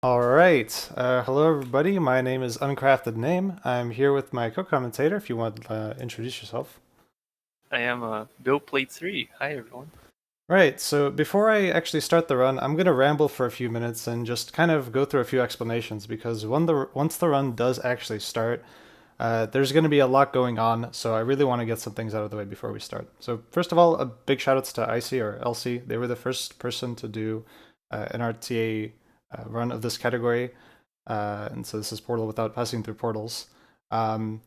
Alright, hello everybody, my name is UncraftedName. I'm here with my co-commentator, if you want to introduce yourself. I am Bill Plate 3. Hi, everyone. Right, so before I actually start the run, I'm going to ramble for a few minutes and just kind of go through a few explanations, because once the run does actually start, there's going to be a lot going on, so I really want to get some things out of the way before we start. So first of all, a big shoutouts to Icy or Elsie. They were the first person to do an RTA run of this category. And so this is Portal without passing through portals. And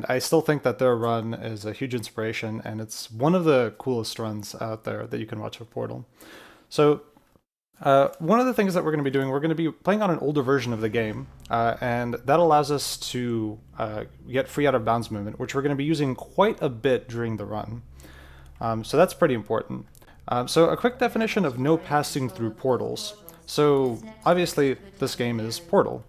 I still think that their run is a huge inspiration, and it's one of the coolest runs out there that you can watch of Portal. So one of the things that we're going to be doing, we're going to be playing on an older version of the game, and that allows us to get free out of bounds movement, which we're going to be using quite a bit during the run. So that's pretty important. So a quick definition of no passing through portals. So obviously this game is Portal.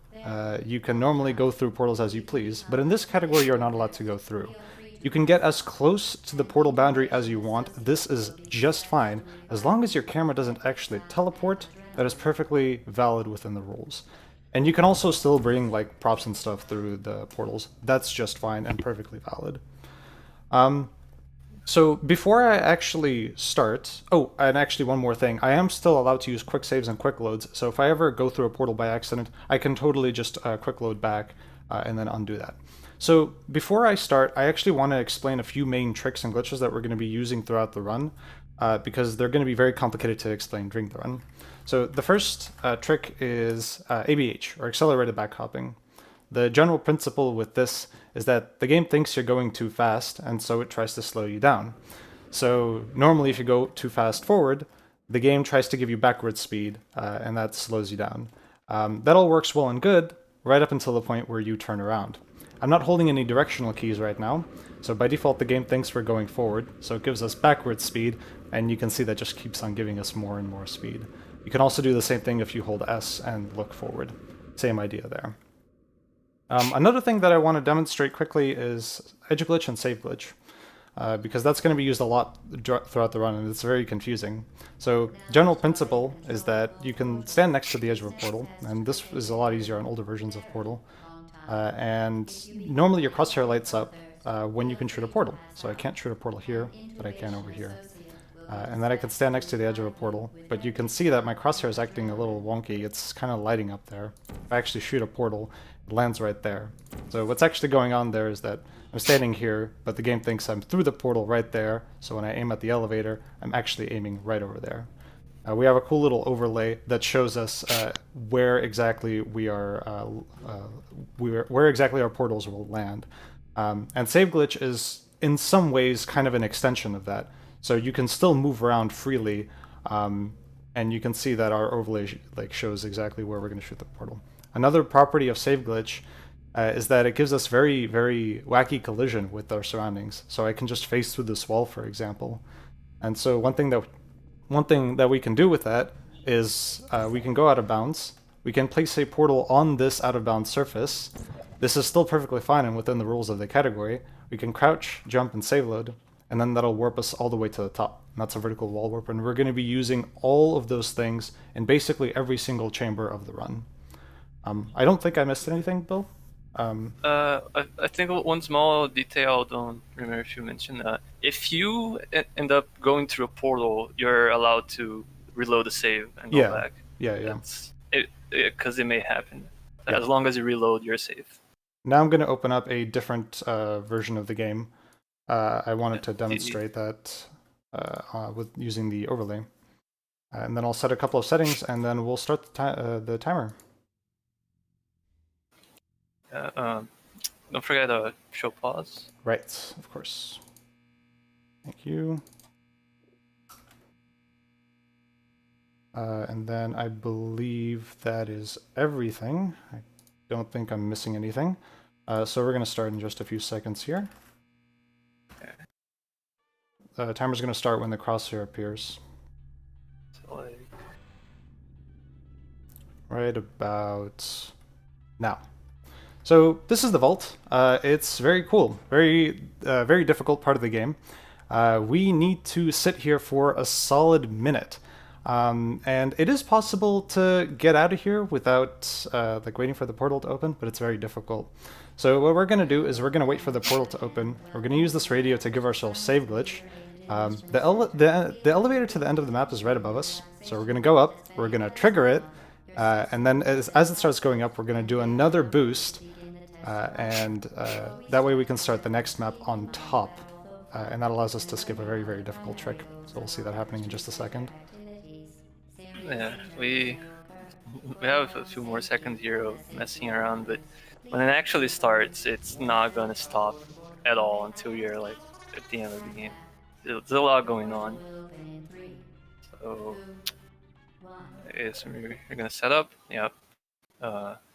You can normally go through portals as you please, but in this category you're not allowed to go through. You can get as close to the portal boundary as you want. This is just fine. As long as your camera doesn't actually teleport, that is perfectly valid within the rules. And you can also still bring like props and stuff through the portals. That's just fine and perfectly valid. So before I actually start, oh, and actually one more thing, I am still allowed to use quick saves and quick loads. So if I ever go through a portal by accident, I can totally just quick load back and then undo that. So before I start, I actually want to explain a few main tricks and glitches that we're going to be using throughout the run, because they're going to be very complicated to explain during the run. So the first trick is ABH, or accelerated backhopping. The general principle with this is that the game thinks you're going too fast, and so it tries to slow you down. So normally if you go too fast forward, the game tries to give you backward speed, and that slows you down. That all works well and good, right up until the point where you turn around. I'm not holding any directional keys right now, so by default the game thinks we're going forward, so it gives us backward speed, and you can see that just keeps on giving us more and more speed. You can also do the same thing if you hold S and look forward. Same idea there. Another thing that I want to demonstrate quickly is edge glitch and save glitch, because that's going to be used a lot throughout the run, and it's very confusing. So general principle is that you can stand next to the edge of a portal, and this is a lot easier on older versions of Portal. And normally your crosshair lights up when you can shoot a portal. So I can't shoot a portal here, but I can over here. And then I can stand next to the edge of a portal, but you can see that my crosshair is acting a little wonky. It's kind of lighting up there. If I actually shoot a portal, it lands right there. So what's actually going on there is that I'm standing here, but the game thinks I'm through the portal right there, so when I aim at the elevator, I'm actually aiming right over there. We have a cool little overlay that shows us where exactly we are, where exactly our portals will land. And save glitch is in some ways kind of an extension of that. So you can still move around freely, and you can see that our overlay shows exactly where we're going to shoot the portal. Another property of save glitch is that it gives us very, very wacky collision with our surroundings. So I can just face through this wall, for example. And so one thing that we can do with that is we can go out of bounds. We can place a portal on this out of bounds surface. This is still perfectly fine and within the rules of the category. We can crouch, jump, and save load, and then that'll warp us all the way to the top. And that's a vertical wall warp, and we're going to be using all of those things in basically every single chamber of the run. I don't think I missed anything, Bill. I think one small detail, I don't remember if you mentioned that. If you end up going through a portal, you're allowed to reload the save and go back. Yeah. That's it, because it may happen. Yeah. As long as you reload, you're safe. Now I'm going to open up a different version of the game. I wanted to demonstrate that with using the overlay. And then I'll set a couple of settings, and then we'll start the timer. Don't forget to show pause. Right, of course. Thank you. And then I believe that is everything. I don't think I'm missing anything. So we're going to start in just a few seconds here. Okay. The timer's going to start when the crosshair appears. So, right about now. So this is the vault. It's very cool, very difficult part of the game. We need to sit here for a solid minute. And it is possible to get out of here without like waiting for the portal to open, but it's very difficult. So what we're going to do is we're going to wait for the portal to open. We're going to use this radio to give ourselves save glitch. The elevator to the end of the map is right above us, so we're going to go up, we're going to trigger it, and then as it starts going up, we're going to do another boost, and that way we can start the next map on top, and that allows us to skip a very, very difficult trick. So we'll see that happening in just a second. Yeah, we have a few more seconds here of messing around, but when it actually starts, it's not gonna stop at all until you're like at the end of the game. There's a lot going on. So, you're gonna set up. Yep.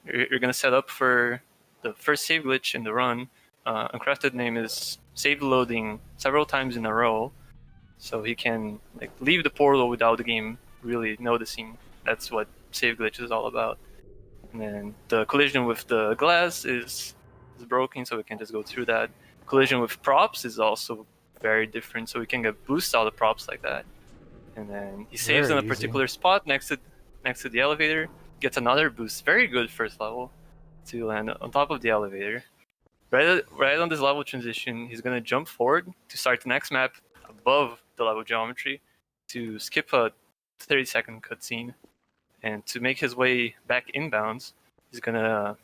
You're gonna set up for the first save glitch in the run. UncraftedName is save loading several times in a row, so he can like leave the portal without the game really noticing. That's what save glitch is all about. And then the collision with the glass is broken, so we can just go through that. Collision with props is also very different, so we can get boosts out of props like that. And then he saves in a Very easy. particular spot next to the elevator, gets another boost, very good first level, to land on top of the elevator. Right on this level transition, he's gonna jump forward to start the next map above the level geometry to skip a 30-second cutscene. And to make his way back inbounds, he's gonna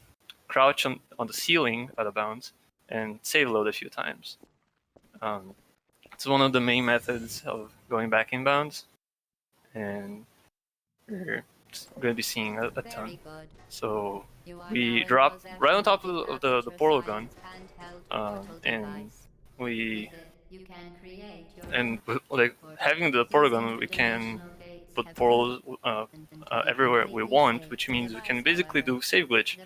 crouch on the ceiling out of bounds and save load a few times. It's one of the main methods of going back inbounds, and we're going to be seeing a ton. So we drop right on top of the portal gun, and we like having the portal gun, we can put portals everywhere we want, which means we can basically do save glitch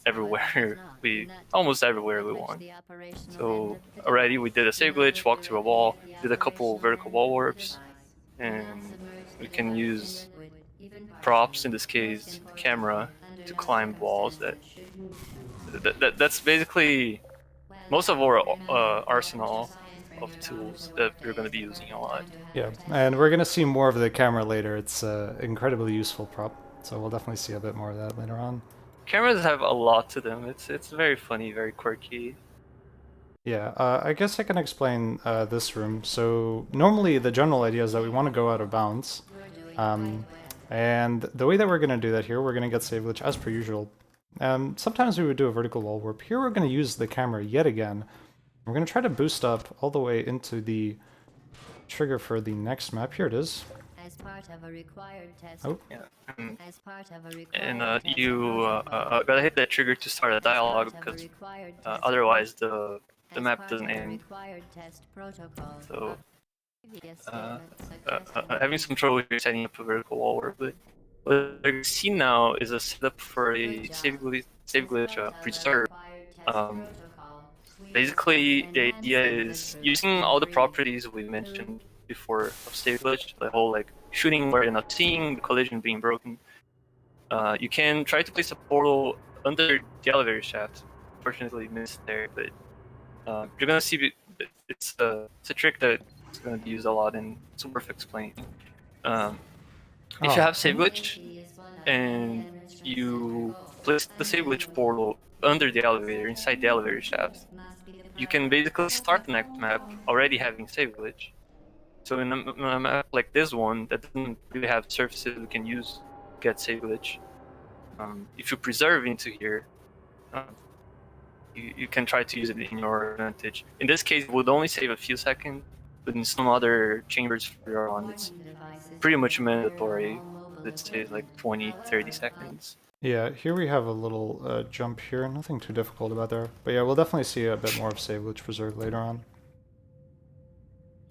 everywhere almost everywhere we want. So already we did a save glitch, walked through a wall, did a couple vertical wall warps, and we can use props, in this case the camera, to climb walls. That's basically most of our arsenal of tools that we're going to be using a lot. Yeah, and we're gonna see more of the camera later. It's an incredibly useful prop, so we'll definitely see a bit more of that later on. Cameras have a lot to them. It's very funny, very quirky. Yeah, I guess I can explain this room. So normally the general idea is that we want to go out of bounds. And the way that we're going to do that here, we're going to get save glitch as per usual. Sometimes we would do a vertical wall warp. Here we're going to use the camera yet again. We're going to try to boost up all the way into the trigger for the next map. Here it is. As part of a required test. Oh. Yeah. As part of a And required you gotta hit that trigger to start a dialogue, because otherwise the map doesn't end. So having some trouble here setting up a vertical wall warp, but what you see now is a setup for a save glitch preserve. Basically, the idea is using all the properties we mentioned before of save glitch, the whole like shooting where you're not seeing, the collision being broken. You can try to place a portal under the elevator shaft. Unfortunately, missed there, but you're gonna see it's a trick that's gonna be used a lot, and it's worth explaining. If you have save glitch and you place the save glitch portal under the elevator, inside the elevator shaft, you can basically start the next map already having save glitch. So in a map like this one that doesn't really have surfaces we can use to get save glitch, if you preserve into here, you can try to use it in your advantage. In this case, it would only save a few seconds, but in some other chambers further on, it's pretty much mandatory. Let's say like 20, 30 seconds. Yeah, here we have a little jump here. Nothing too difficult about there. But yeah, we'll definitely see a bit more of save glitch preserve later on.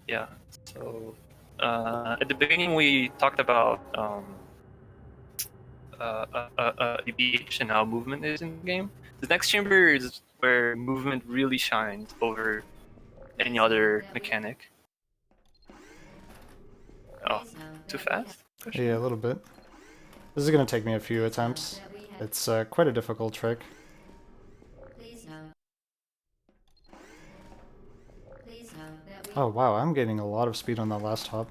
Yeah, so at the beginning we talked about EBH and how movement is in the game. The next chamber is where movement really shines over any other mechanic. Oh, too fast? Yeah, a little bit. This is going to take me a few attempts. It's quite a difficult trick. Oh wow, I'm getting a lot of speed on that last hop.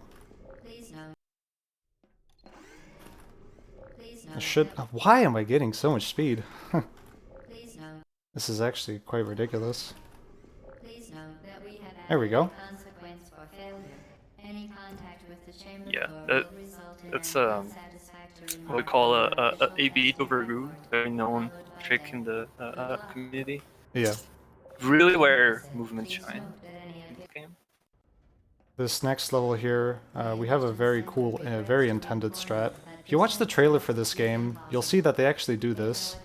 Why am I getting so much speed? Please note. This is actually quite ridiculous. Please note that we have There we added go. a consequence for failure. Any contact with the chamber Yeah, door that- will result in that's an unsatisfactory what we mark call on a your AB official overrule, passport, very known followed by trick death. in the Good luck. community. Yeah. Really where movements Please shine note that any in this game. This next level here, we have a very cool and a very intended strat. If you watch the trailer for this game, you'll see that they actually do this.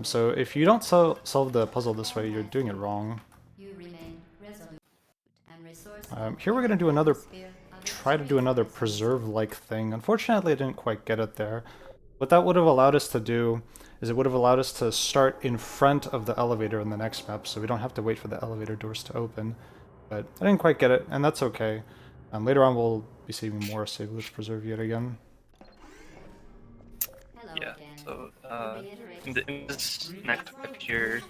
So if you don't solve the puzzle this way, you're doing it wrong. You remain resolute and resourceful. Here we're gonna do another, try to do another preserve-like thing. Unfortunately, I didn't quite get it there. What that would have allowed us to do is it would have allowed us to start in front of the elevator in the next map, so we don't have to wait for the elevator doors to open. But I didn't quite get it, and that's okay. Later on, we'll be saving more Save Glitch Preserve yet again. Hello Yeah. again. So in this next map here,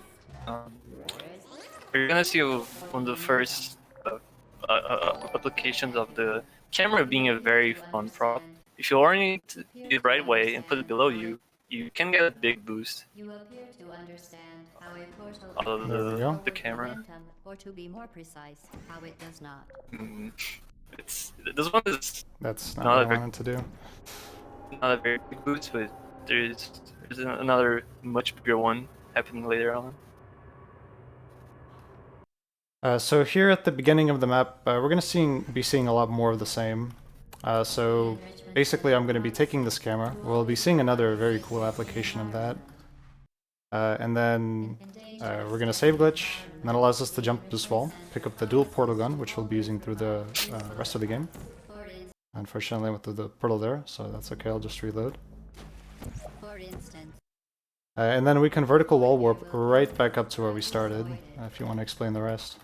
you're gonna see one of the first applications of the camera being a very fun prop. If you orient it the right way and put it below you, you can get a big boost You appear to understand how a portal out of There we go. the camera. momentum, or to be more precise, how it does not. Mm, It's this one is That's not Not what a I very- wanted to do. not a very big boost, but there's another much bigger one happening later on. So here at the beginning of the map, we're going to be seeing a lot more of the same. So basically I'm going to be taking this camera. We'll be seeing another very cool application of that. And then we're going to save glitch, and that allows us to jump this wall, pick up the dual portal gun, which we'll be using through the rest of the game. Unfortunately I went through the portal there, so that's okay, I'll just reload. For instance, And then we can vertical wall warp right back up to where we started, if you want to explain the rest.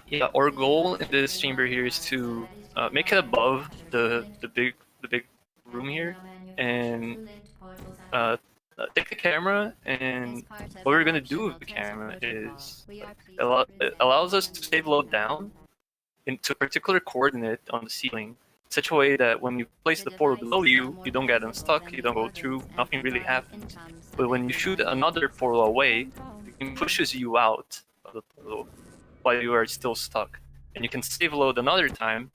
Yeah, our goal in this chamber here is to make it above the big room here, and take the camera. And what we're gonna do with the camera is it allows us to save load down into a particular coordinate on the ceiling, such a way that when you place the portal below you, you don't get unstuck, you don't go through, nothing really happens. But when you shoot another portal away, it pushes you out of the portal while you are still stuck. And you can save load another time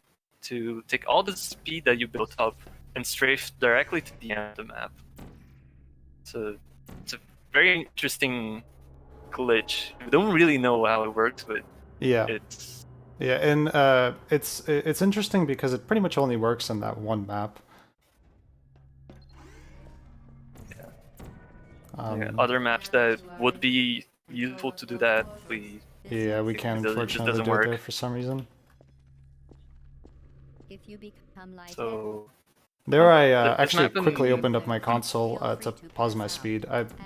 to take all the speed that you built up and strafe directly to the end of the map. So it's a very interesting glitch. We don't really know how it works, but Yeah. it's Yeah, and it's interesting because it pretty much only works in that one map. other maps that would be useful to do that. We can't It unfortunately doesn't do it there work. for some reason. if you become lightheaded, so There I this actually map in- quickly opened up my console to pause my speed.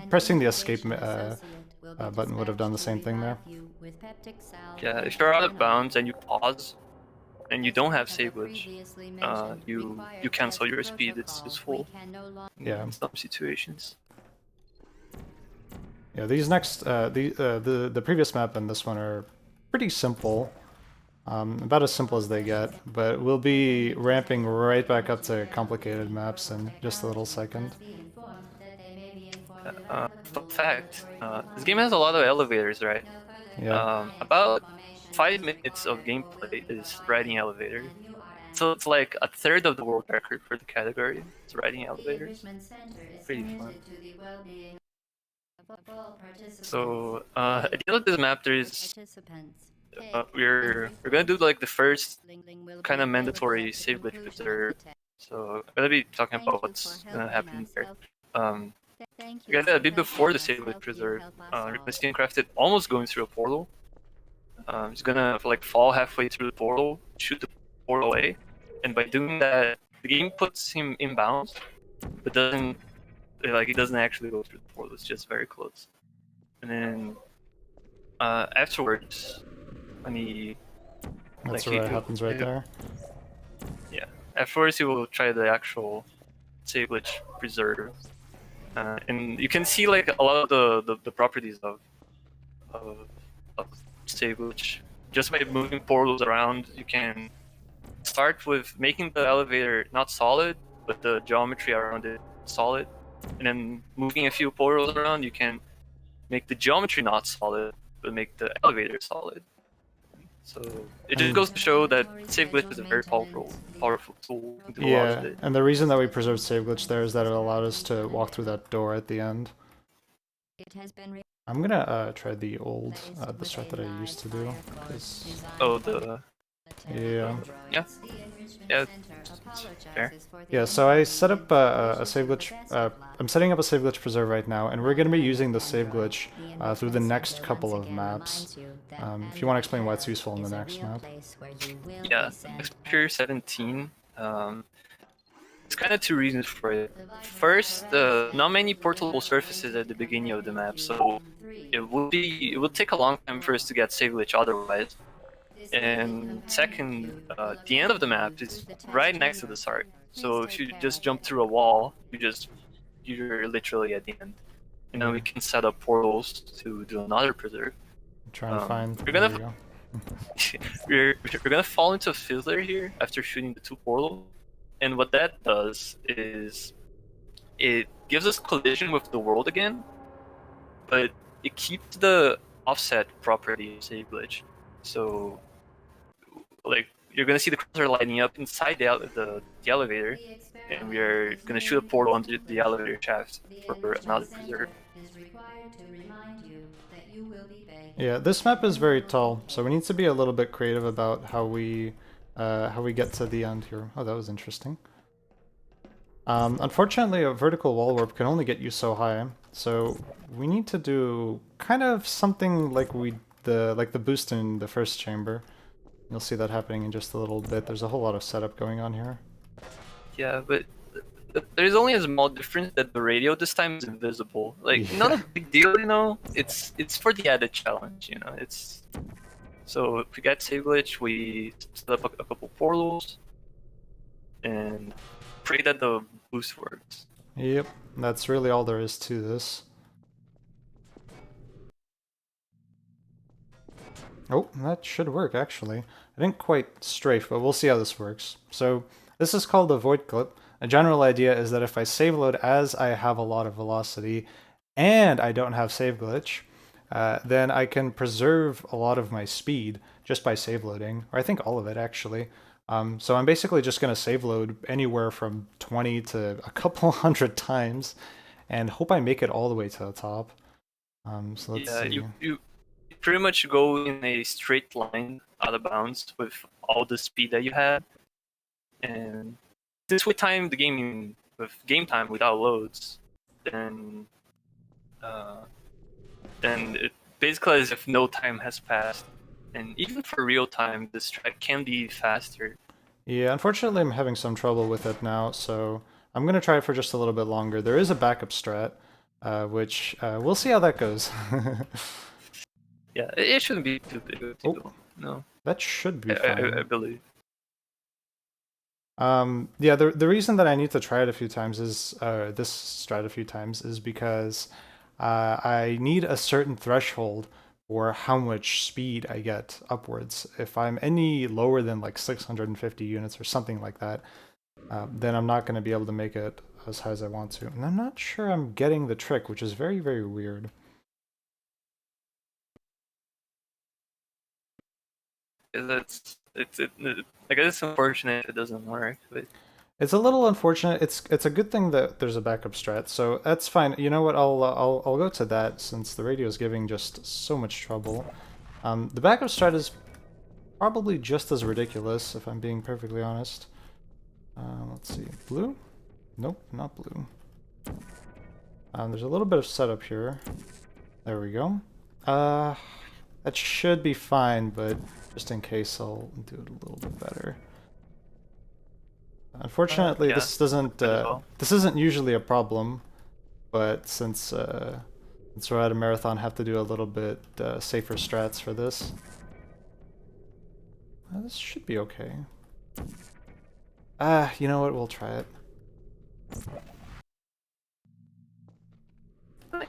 Pressing the escape button would have done the same thing there. yeah, if you're out of bounds and you pause and you don't have save glitch, you cancel your speed. It's useful Yeah. in some situations. Yeah, these next, the previous map and this one are pretty simple. About as simple as they get, but we'll be ramping right back up to complicated maps in just a little second. Fun fact, this game has a lot of elevators, right? Yeah. About 5 minutes of gameplay is riding elevator. So it's like a third of the world record for the category. It's riding elevators. Pretty fun. So at the end of this map, there's we're gonna do like the first kind of mandatory save glitch preserve. So I'm gonna be talking about what's gonna happen there. We're gonna a bit before the save glitch preserve. We're gonna see Uncrafted almost going through a portal. He's gonna like fall halfway through the portal, shoot the portal away, and by doing that, the game puts him in bounds, but doesn't he doesn't actually go through the portal. It's just very close. And then afterwards, when he That's like, what happens right there. Yeah. Afterwards, he will try the actual save glitch preserve, and you can see like a lot of the properties of save glitch just by moving portals around. You can start with making the elevator not solid, but the geometry around it solid, and then moving a few portals around, you can make the geometry not solid, but make the elevator solid. So it just goes to show that save glitch is a very powerful tool. You can do a lot with Yeah, it. and the reason that we preserved save glitch there is that it allowed us to walk through that door at the end. It has been I'm gonna try the old, the strat that I used to do, 'cause- Oh, the yeah. yeah. Yeah, fair. Yeah, so I set up a save glitch, I'm setting up a save glitch preserve right now, and we're gonna be using the save glitch through the next couple of maps. If you want to explain why it's useful in the next map. Yeah, Experience 17. It's kind of two reasons for it. First, not many portable surfaces at the beginning of the map, so it would take a long time for us to get save glitch otherwise. And second, the end of the map is right next to the start. So if you just jump through a wall, you're literally at the end. And then we can set up portals to do another preserve. I'm trying to find. We're There gonna we go. we're gonna fall into a fizzler here after shooting the two portals, and what that does is it gives us collision with the world again, but it keeps the offset property of save glitch. So, like, you're gonna see the cursor lighting up inside the elevator, and we are gonna shoot a portal under the elevator shaft for another preserve. Yeah, this map is very tall, so we need to be a little bit creative about how we get to the end here. Oh, that was interesting. Unfortunately, a vertical wall warp can only get you so high, so we need to do kind of something like the boost in the first chamber. You'll see that happening in just a little bit. There's a whole lot of setup going on here. Yeah, but there's only a small difference that the radio this time is invisible. Like, Yeah. not a big deal, you know. It's for the added challenge, you know. It's so if we get save glitch, we set up a couple portals and pray that the boost works. Yep, that's really all there is to this. Oh, that should work actually. I didn't quite strafe, but we'll see how this works. So this is called a void clip. A general idea is that if I save load as I have a lot of velocity and I don't have save glitch, then I can preserve a lot of my speed just by save loading, or I think all of it actually. So I'm basically just going to save load anywhere from 20 to a couple hundred times and hope I make it all the way to the top. So let's see. You pretty much go in a straight line out of bounds with all the speed that you had, and since we time the game with game time without loads, then it basically as if no time has passed. And even for real time, this track can be faster. Yeah, unfortunately I'm having some trouble with it now, so I'm going to try it for just a little bit longer. There is a backup strat, which we'll see how that goes. Yeah, it shouldn't be too big of a deal. Oh, No, that should be fine. I believe. Yeah, the reason that I need to try it a few times is, this strat a few times, is because I need a certain threshold for how much speed I get upwards. If I'm any lower than like 650 units or something like that, then I'm not going to be able to make it as high as I want to. And I'm not sure I'm getting the trick, which is very, very weird. It's I guess it's unfortunate if it doesn't work, but It's a little unfortunate. It's a good thing that there's a backup strat, so that's fine. You know what? I'll go to that since the radio is giving just so much trouble. The backup strat is probably just as ridiculous, if I'm being perfectly honest. Let's see, blue? Nope, not blue. There's a little bit of setup here. There we go. That should be fine, but just in case, I'll do it a little bit better. Unfortunately, yeah, this doesn't. This isn't usually a problem, but since we're at a marathon, I have to do a little bit safer strats for this. This should be okay. You know what? We'll try it.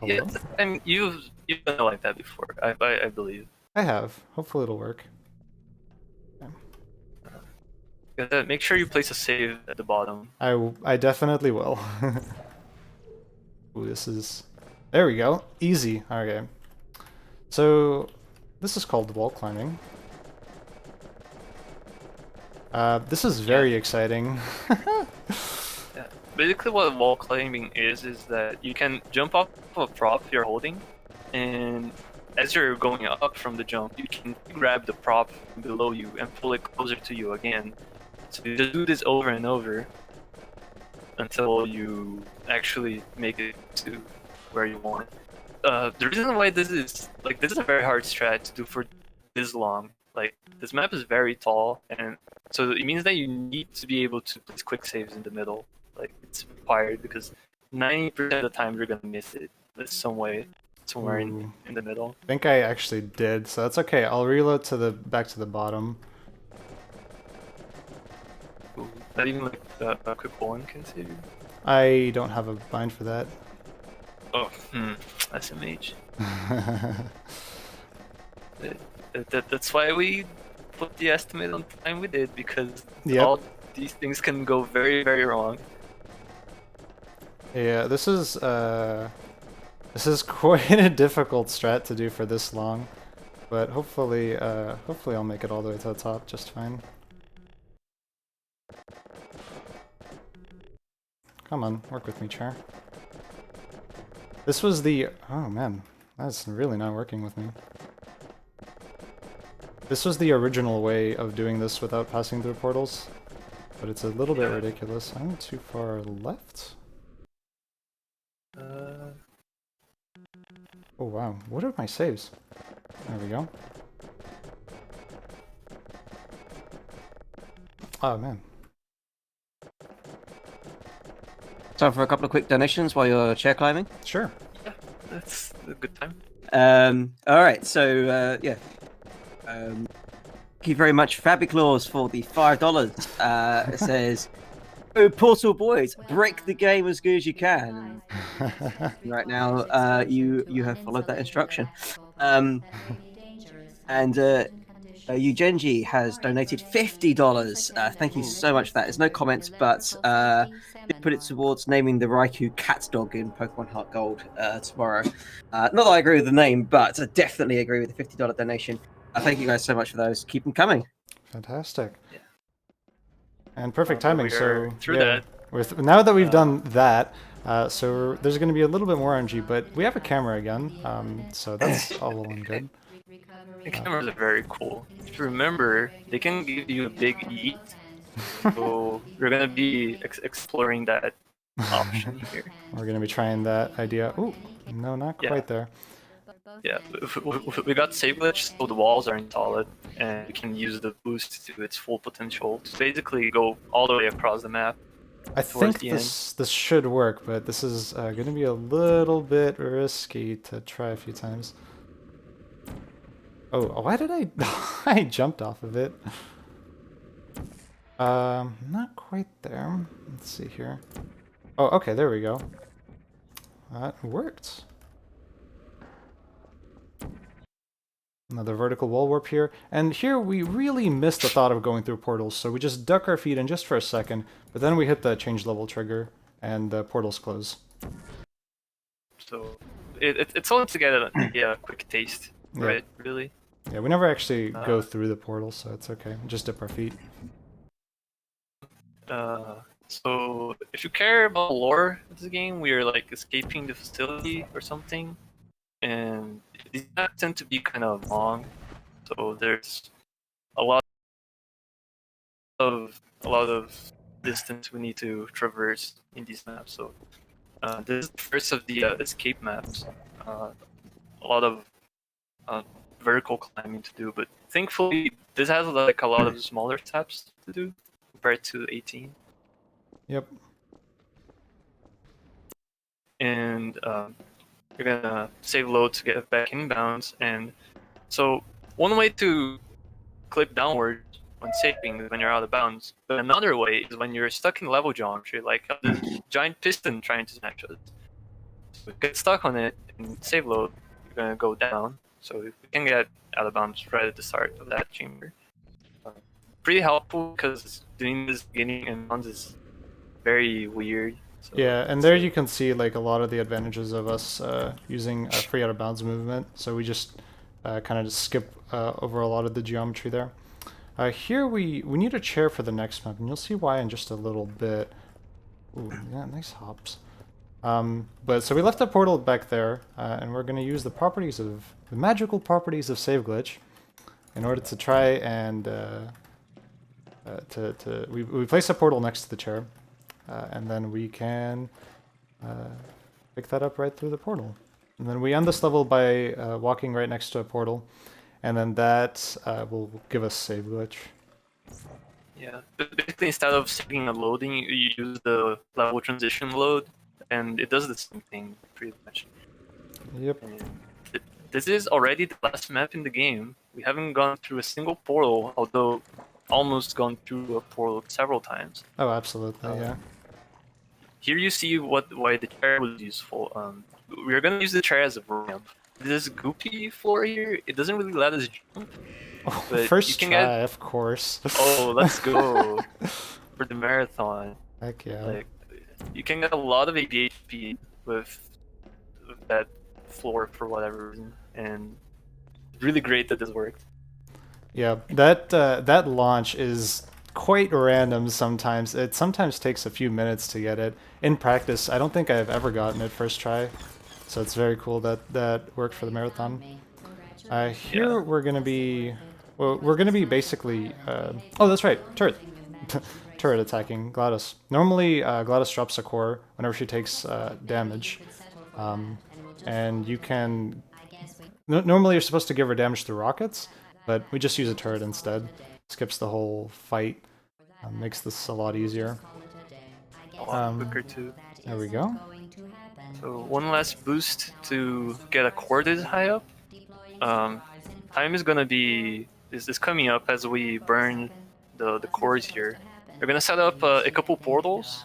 yeah, Hello? I mean, you've done it like that before. I believe. I have. Hopefully, it'll work. Make sure you place a save at the bottom. I definitely will. Ooh, this is... There we go. Easy. Okay. So, this is called wall climbing. This is very exciting. Yeah. Basically, what wall climbing is that you can jump off of a prop you're holding, and as you're going up from the jump, you can grab the prop below you and pull it closer to you again. So you just do this over and over until you actually make it to where you want. The reason why this is a very hard strat to do for this long. Like, this map is very tall, and so it means that you need to be able to place quick saves in the middle. Like, it's required because 90% of the time you're gonna miss it. There's some way, somewhere Ooh. in the middle. I think I actually did, so that's okay. I'll reload to the back to the bottom. Ooh, not even like a quick one can save you. I don't have a bind for that. Oh, SMH. That's why we put the estimate on time we did, because all these things can go very, very wrong. Yeah, this is quite a difficult strat to do for this long, but hopefully I'll make it all the way to the top just fine. Come on, work with me, Char. This was the... Oh man, that's really not working with me. This was the original way of doing this without passing through portals, but it's a little bit ridiculous. I'm too far left? Oh wow, what are my saves? There we go. Oh man. Time for a couple of quick donations while you're chair climbing. Sure. Yeah, that's a good time. All right, so yeah. Thank you very much, Fabiclaws, for the $5. It says, "Oh, Portal Boys, break the game as good as you can." Right now, you have followed that instruction. And Eugenji has donated $50. Thank you so much for that. There's no comments, but put it towards naming the Raikou cat dog in Pokemon Heart Gold tomorrow. Not that I agree with the name, but I definitely agree with the $50 donation. Thank you guys so much for those. Keep them coming. Fantastic. Yeah. And perfect timing. So that. Now that we've done that, so there's going to be a little bit more RNG, but we have a camera again, so that's all well and good. The cameras are very cool. If you remember, they can give you a big eat, so we're gonna be exploring that option here. We're going to be trying that idea. Ooh, no, not quite there. Yeah, we got save glitch, so the walls aren't solid, and we can use the boost to its full potential to basically go all the way across the map. I think this should work, but this is going to be a little bit risky to try a few times. Oh, why did I... I jumped off of it. Not quite there. Let's see here. Oh, okay, there we go. That worked. Another vertical wall warp here. And here we really missed the thought of going through portals, so we just duck our feet in just for a second, but then we hit the change level trigger, and the portals close. So, it's all to get a quick taste, right? Really? Yeah, we never actually go through the portal, so it's okay. We just dip our feet. So, if you care about lore of this game, we are like escaping the facility or something, and these maps tend to be kind of long, so there's a lot of distance we need to traverse in these maps. So, this is the first of the escape maps. A lot of vertical climbing to do, but thankfully this has like a lot of smaller steps to do compared to 18. Yep. And you're gonna save load to get back inbounds, and so one way to clip downward when saving is when you're out of bounds, but another way is when you're stuck in level geometry, like the giant piston trying to smash us. So get stuck on it and save load, you're gonna go down, so you can get out of bounds right at the start of that chamber. Pretty helpful because doing this beginning and bounds is very weird. So Yeah, and there you can see like a lot of the advantages of us using a free out of bounds movement. So we just kind of just skip over a lot of the geometry there. Here we need a chair for the next map, and you'll see why in just a little bit. Ooh, yeah, nice hops. But so we left the portal back there, and we're going to use the magical properties of save glitch in order to try and we place a portal next to the chair, and then we can pick that up right through the portal. And then we end this level by walking right next to a portal, and then that will give us save glitch. yeah, basically instead of saving and loading, you use the level transition load, and it does the same thing pretty much. Yep. And this is already the last map in the game. We haven't gone through a single portal, although almost gone through a portal several times. Oh, absolutely, yeah. Here you see why the chair was useful. We're gonna use the chair as a ramp. This goopy floor here, it doesn't really let us jump. Oh, But first you can try, get- of course. Oh, let's go for the marathon. Heck yeah. Like, you can get a lot of ABH speed with that floor for whatever reason, and really great that this worked. Yeah, that launch is quite random sometimes. It sometimes takes a few minutes to get it. In practice, I don't think I've ever gotten it first try, so it's very cool that that worked for the marathon. Here Yeah. we're gonna be, well, we're gonna be basically. Oh, that's right, turret, turret attacking GLaDOS. Normally, GLaDOS drops a core whenever she takes damage, and you can. Normally, you're supposed to give her damage through rockets, but we just use a turret instead. Skips the whole fight. Makes this a lot easier. A lot quicker too. There we go. So one last boost to get a corded high up. Time is gonna be is coming up as we burn the cores here. We're gonna set up a couple portals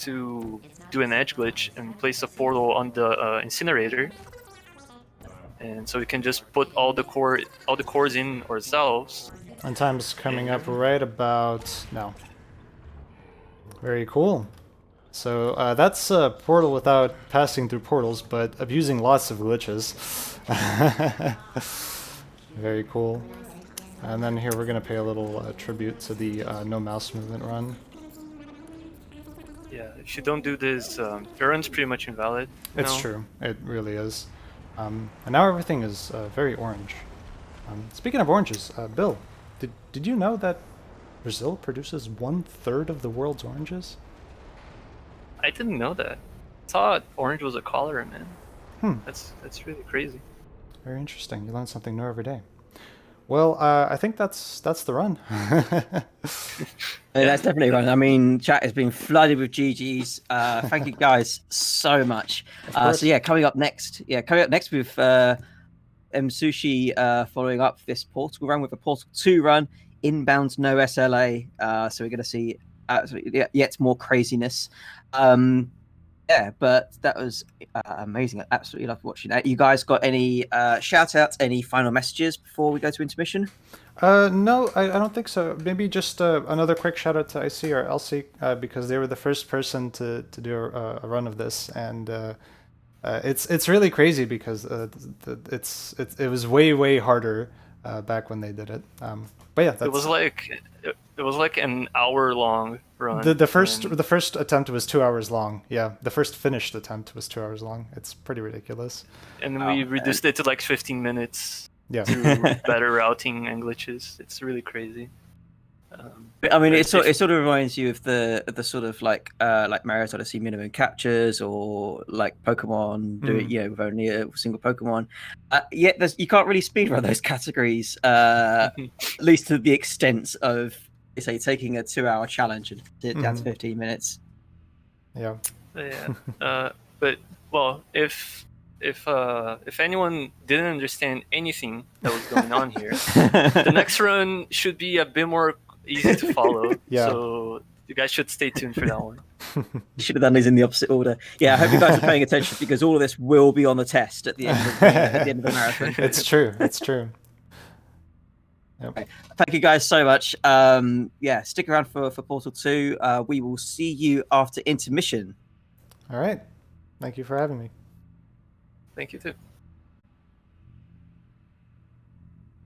to do an edge glitch and place a portal on the incinerator. And so we can just put all the cores in ourselves. And time's coming up right about now. Very cool. So that's a portal without passing through portals, but abusing lots of glitches. Very cool. And then here we're gonna pay a little tribute to the no mouse movement run. Yeah, if you don't do this, your run's pretty much invalid. It's true. It really is. And now everything is very orange. Speaking of oranges, Bill, did you know that Brazil produces 1/3 of the world's oranges? I didn't know that. I thought orange was a color, man. Hmm. That's really crazy. Very interesting. You learn something new every day. Well, I think that's the run. That's definitely right. I mean, chat has been flooded with GGs. Thank you guys so much. So yeah, coming up next with M Sushi following up this portal run with a Portal 2 run, inbound no SLA. So we're going to see absolutely yet more craziness. Yeah, but that was amazing. I absolutely loved watching that. You guys got any shout outs, any final messages before we go to intermission? No, I don't think so. Maybe just another quick shout out to IC or Elsie because they were the first person to do a run of this, and it's really crazy because it was way harder back when they did it. But yeah, it was like an hour long run. The first attempt was 2 hours long. Yeah, the first finished attempt was 2 hours long. It's pretty ridiculous. And we reduced it to like 15 minutes. Yeah. Through better routing and glitches. It's really crazy. I mean, it sort of reminds you of the sort of like Mario's Odyssey minimum captures, or like Pokemon doing with only a single Pokemon. Yet you can't really speedrun those categories, at least to the extent of say taking a 2-hour challenge and it down to 15 minutes. Yeah. Yeah. But well, if anyone didn't understand anything that was going on here, the next run should be a bit more easy to follow. Yeah. So you guys should stay tuned for that one. You should have done these in the opposite order. Yeah, I hope you guys are paying attention because all of this will be on the test at the end of the marathon. It's true. It's true. Yep. Thank you guys so much. Yeah, stick around for Portal 2. We will see you after intermission. All right. Thank you for having me. Thank you too.